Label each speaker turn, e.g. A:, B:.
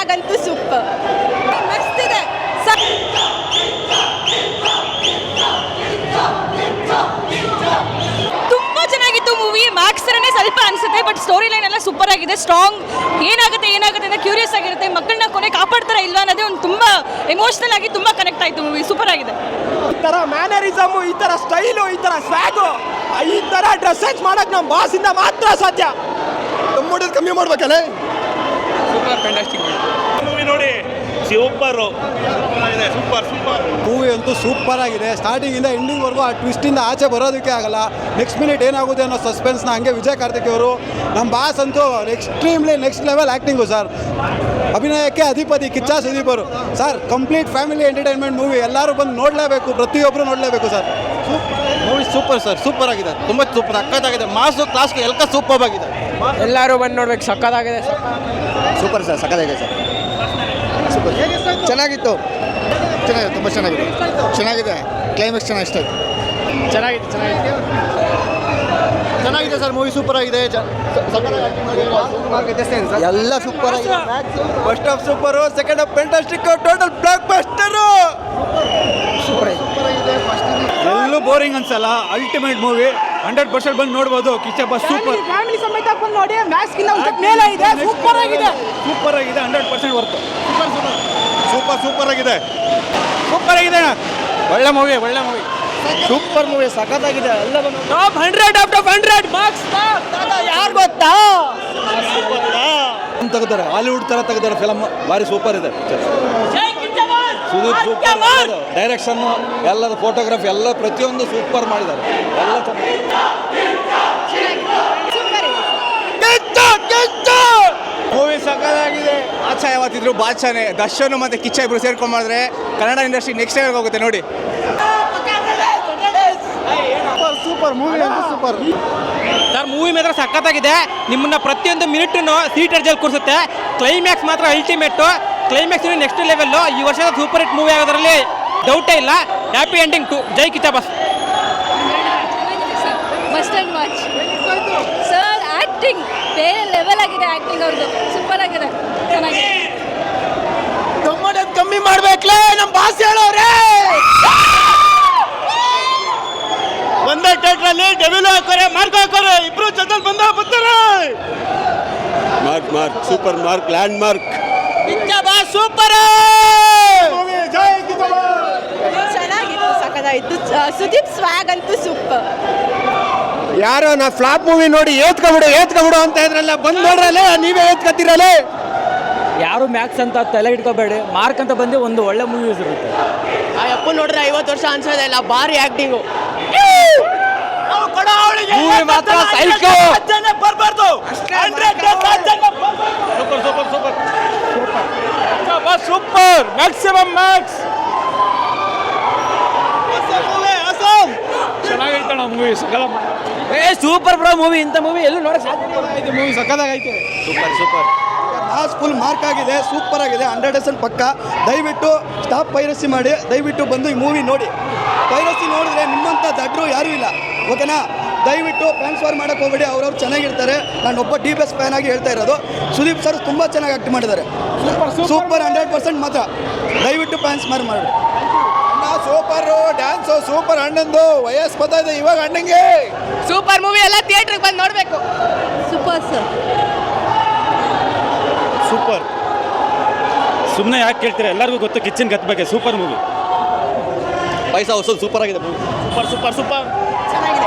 A: ಸ್ವ್ಯಾಗ್ ಅಂತೂ ಸೂಪರ್ ಮಸ್ತ್ ಇದೆ. ತುಂಬಾ ಚೆನ್ನಾಗಿತ್ತು ಮೂವಿ. ಮ್ಯಾಕ್ಸ್ ತರನೇ ಸ್ವಲ್ಪ ಅನ್ಸುತ್ತೆ, ಬಟ್ ಸ್ಟೋರಿ ಲೈನ್ ಎಲ್ಲ ಸೂಪರ್ ಆಗಿದೆ. ಸ್ಟ್ರಾಂಗ್ ಏನಾಗುತ್ತೆ ಅಂತ ಕ್ಯೂರಿಯಸ್ ಆಗಿರುತ್ತೆ. ಮಕ್ಕಳನ್ನ ಕೊನೆ ಕಾಪಾಡ್ತಾರ ಇಲ್ವಾ ಅನ್ನೋದೇ ಒಂದು ತುಂಬಾ ಎಮೋಷನಲ್ ಆಗಿ ತುಂಬಾ ಕನೆಕ್ಟ್ ಆಯ್ತು ಮೂವಿ. ಸೂಪರ್ ಆಗಿದೆ.
B: ಈ ತರ ಮ್ಯಾನರಿಸಮ್, ಈ ತರ ಸ್ಟೈಲು, ಈ ತರ ಸ್ವ್ಯಾಗು, ಈ ತರ ಡ್ರೆಸ್ಸೆಸ್ ಮಾಡಕ್ ನಮ್ಮ ಬಾಸಿಂದ ಮಾತ್ರ ಸಾಧ್ಯ.
C: ಕಮ್ಮಿ ಕಮ್ಮಿ ಮಾಡ್ಬೇಕಲ್ಲ.
D: ಸೂಪರ್ ಫ್ಯಾಂಟಾಸ್ಟಿಕ್ ಮೂವಿ ನೋಡಿ. ಸೂಪರ್
C: ಮೂವಿ ಅಂತೂ ಸೂಪರ್ ಆಗಿದೆ. ಸ್ಟಾರ್ಟಿಂಗಿಂದ ಎಂಡಿಂಗ್ವರೆಗೂ ಆ ಟ್ವಿಸ್ಟಿಂದ ಆಚೆ ಬರೋದಕ್ಕೆ ಆಗಲ್ಲ. ನೆಕ್ಸ್ಟ್ ಮಿನಿಟ್ ಏನಾಗುತ್ತೆ ಅನ್ನೋ ಸಸ್ಪೆನ್ಸ್ನ ಹಂಗೆ ವಿಜಯ್ ಕಾರ್ತಿಕ್ ಅವರು, ನಮ್ಮ ಬಾಸ್ ಅಂತೂ extremely next level acting sir. ಅಭಿನಯಕ್ಕೆ ಅಧಿಪತಿ ಕಿಚ್ಚ ಸುದೀಪ್ ಅವರು sir. Complete family entertainment movie. ಎಲ್ಲರೂ ಬಂದು ನೋಡಲೇಬೇಕು, ಪ್ರತಿಯೊಬ್ಬರು ನೋಡಲೇಬೇಕು sir. Movie super sir, super ಆಗಿದೆ, ತುಂಬ ಸೂಪರ್ ಅಕ್ಕದಾಗಿದೆ. ಮಾಸು ಕ್ಲಾಸ್ಗೆ ಎಲ್ಲ ಸೂಪರ್ ಆಗಿದೆ.
B: ಎಲ್ಲರೂ ಬಂದು ನೋಡ್ಬೇಕು, ಸಕ್ಕತ್ತಾಗಿದೆ.
C: ಸೂಪರ್ ಸರ್, ಸಕ್ಕತ್ತಾಗಿದೆ ಸರ್. ಸೂಪರ್ ಚೆನ್ನಾಗಿತ್ತು, ಚೆನ್ನಾಗಿದೆ, ತುಂಬ ಚೆನ್ನಾಗಿದೆ. ಕ್ಲೈಮ್ಯಾಕ್ಸ್ ಚೆನ್ನಾಗಿ ಚೆನ್ನಾಗಿದೆ ಸರ್. ಮೂವಿ ಸೂಪರ್ ಆಗಿದೆ, ಎಲ್ಲ ಸೂಪರ್ ಆಗಿದೆ. First half super, second half fantastic, total blockbuster. Super ಆಗಿದೆ.
E: ಎಲ್ಲೂ ಬೋರಿಂಗ್ ಅನ್ಸಲ್ಲ. ಅಲ್ಟಿಮೇಟ್ ಮೂವಿ, 100% ಬಂದು ನೋಡ್ಬೋದು. Kichcha bus super.
B: ಫ್ಯಾಮಿಲಿ ಸಮೇತ ಬಂದು ನೋಡಿ. ಮ್ಯಾಕ್ಸ್ಗಿಂತ ಮೇಲೆ ಇದೆ. ಸೂಪರ್ ಆಗಿದೆ,
E: 100% ವರ್ತು.
C: ಸೂಪರ್ ಆಗಿದೆ.
E: ಒಳ್ಳೆ ಮೂವಿ.
C: ಸೂಪರ್ ಮೂವಿ, ಸಖತ್ತಾಗಿದೆ. ಎಲ್ಲ
B: ಟಾಪ್ 100 ಔಟ್ ಆಫ್ 100 ಮಾರ್ಕ್ಸ್. ಯಾರು ಗೊತ್ತಾ
E: ತೆಗ್ದಾರೆ, ಹಾಲಿವುಡ್ ತರ ತೆಗ್ದಾರೆ ಫಿಲಮ್. ಭಾರಿ ಸೂಪರ್ ಇದೆ. ಸುದೀಪ್ ಸೂಪರ್. ಡೈರೆಕ್ಷನ್, ಎಲ್ಲದ ಫೋಟೋಗ್ರಫಿ ಎಲ್ಲ ಪ್ರತಿಯೊಂದು ಸೂಪರ್ ಮಾಡಿದ್ದಾರೆ. ಎಲ್ಲ
D: ಮೂವಿ ಸಕ್ಕತ್ತಾಗಿದೆ. ಬಾದ್ಶಾ ಯಾವತ್ತಿದ್ರು ಬಾದ್ಶಾನೇ. ದರ್ಶನ್ ಮತ್ತೆ ಕಿಚ್ಚ ಇಬ್ರು ಸೇರ್ಕೊಂಡ್ ಮಾಡಿದ್ರೆ ಕನ್ನಡ ಇಂಡಸ್ಟ್ರಿ ನೆಕ್ಸ್ಟ್ ಲೆವೆಲ್ ಹೋಗುತ್ತೆ ನೋಡಿ.
C: ಸೂಪರ್ ಮೂವಿ ಅಂತೂ ಸೂಪರ್
F: ಸರ್. ಮೂವಿ ಮಾತ್ರ ಸಖತ್ತಾಗಿದೆ. ನಿಮ್ಮನ್ನ ಪ್ರತಿಯೊಂದು ಮಿನಿಟನ್ನು ಸೀಟ್ ಅರ್ಜಲ್ಲಿ ಕೂರಿಸುತ್ತೆ. ಕ್ಲೈಮ್ಯಾಕ್ಸ್ ಮಾತ್ರ ಅಲ್ಟಿಮೇಟು. Climax next level. ಈ ವರ್ಷದ ಸೂಪರ್ ಹಿಟ್ ಮೂವಿ ಆಗೋದ್ರಲ್ಲಿ ಡೌಟೇ ಇಲ್ಲ. ಹ್ಯಾಪಿ ಎಂಡಿಂಗ್ ಟು ಜೈ Kichcha boss.
A: Must and watch sir. Acting ಬೇರೆ ಲೆವೆಲ್ ಆಗಿದೆ. ಆ್ಯಕ್ಟಿಂಗ್ ಅವ್ರದ್ದು ಸೂಪರ್ ಆಗಿದೆ, ಚೆನ್ನಾಗಿದೆ.
B: ಕಮ್ಮಿ ಮಾಡ್ಬೇಕಲೇ ನಮ್ಮ ಬಾಸ್ ಹೇಳೋರೆ.
D: ಒಂದೇ ಥಿಯೇಟ್ರಲ್ಲಿ ಡೆವಿಲ್ ಹಾಕೋರೆ, ಮಾರ್ಕ್ ಹಾಕೋರೆ, ಇಬ್ರು ಜೊತೆಲಿ ಬರ್ತಾರೆ.
C: Mark super mark, landmark.
B: Kichcha boss super.
A: ಚೆನ್ನಾಗಿತ್ತು, ಸಕ್ಕತ್ತಾಯಿತು. ಸುದೀಪ್ ಸ್ವ್ಯಾಗ್ ಅಂತೂ ಸೂಪರ್.
B: ಯಾರೋ ನಾ ಫ್ಲಾಪ್ ಮೂವಿ ನೋಡಿ ಏತ್ಕೊಬಿಡು ಅಂತ ಇದ್ರಲ್ಲ, ಬಂದು ನೋಡ್ರಲ್ಲೇ ನೀವೇ ಏತ್ಕತ್ತೀರಲ್ಲೇ.
F: ಯಾರು ಮ್ಯಾಕ್ಸ್ ಅಂತ ತಲೆ ಇಟ್ಕೋಬೇಡಿ. ಮಾರ್ಕ್ ಅಂತ ಬಂದು ಒಂದು ಒಳ್ಳೆ ಮೂವಿ ಇರುತ್ತೆ.
B: ಆ ಅಪ್ಪ ನೋಡ್ರೆ 50 ವರ್ಷ ಅನ್ಸೋದೇ ಇಲ್ಲ. ಭಾರಿ ಆಕ್ಟಿಂಗು.
F: ಮೂವಿ ಮಾತ್ರ ಸೈಕೋ.
D: ಬರ್ಬಾರ್ದು.
F: Super maximum max.
E: ಚೆನ್ನಾಗೈತಣ್ಣ ಮೂವಿ.
F: Super bro movie. ಇಂಥ ಮೂವಿ ಎಲ್ಲೂ ನೋಡಕ್ ಸಾಧ್ಯ.
E: ಮೂವಿ ಸಕ್ಕತ್ತಾಗೈತೆ.
C: ಸೂಪರ್ ಮಾಸ್ ಫುಲ್ ಮಾರ್ಕ್ ಆಗಿದೆ, ಸೂಪರ್ ಆಗಿದೆ. 100% ಪಕ್ಕ. ದಯವಿಟ್ಟು ಸ್ಟಾಪ್ ಪೈರಸಿ ಮಾಡಿ, ದಯವಿಟ್ಟು ಬಂದು ಈ ಮೂವಿ ನೋಡಿ. ಪೈರಸಿ ನೋಡಿದ್ರೆ ನಿಮ್ಮಂಥ ದಡ್ರು ಯಾರೂ ಇಲ್ಲ, ಓಕೆನಾ? ದಯವಿಟ್ಟು ಫ್ಯಾನ್ಸ್ ವಾರ್ ಮಾಡೋಕ್ಕೆ ಹೋಗಬೇಡಿ. ಅವ್ರವ್ರು ಚೆನ್ನಾಗಿರ್ತಾರೆ. ನಾನು ಒಬ್ಬ ಡಿ.ಬಿ.ಎಸ್ ಫ್ಯಾನ್ ಆಗಿ ಹೇಳ್ತಾ ಇರೋದು. ಸುದೀಪ್ ಸರ್ ತುಂಬ ಚೆನ್ನಾಗಿ ಆ್ಯಕ್ಟ್ ಮಾಡಿದ್ದಾರೆ. ಸೂಪರ್ 100% ಮಾತ್ರ. ದಯವಿಟ್ಟು ಫ್ಯಾನ್ಸ್ ವಾರ್ ಮಾಡಬೇಡಿ. Super dance super. ಅಣ್ಣಂದು ವಯಸ್ಸು ಗೊತ್ತಾಯಿದೆ ಇವಾಗ ಅಣ್ಣಂಗೆ.
B: ಸೂಪರ್ ಮೂವಿ, ಎಲ್ಲ ಥಿಯೇಟ್ರಿಗೆ ಬಂದು ನೋಡಬೇಕು.
A: Super sir.
E: ಸೂಪರ್. ಸುಮ್ಮನೆ ಯಾಕೆ ಕೇಳ್ತೀರಾ? ಎಲ್ಲರಿಗೂ ಗೊತ್ತು ಕಿಚ್ಚನ್ ಗತ್ ಬಗ್ಗೆ. Super movie.
C: ಪೈಸಾ ವಸೂಲ್ ಸೂಪರ್ ಆಗಿದೆ ಮೂವಿ.
D: ಸೂಪರ್
A: ಚೆನ್ನಾಗಿದೆ.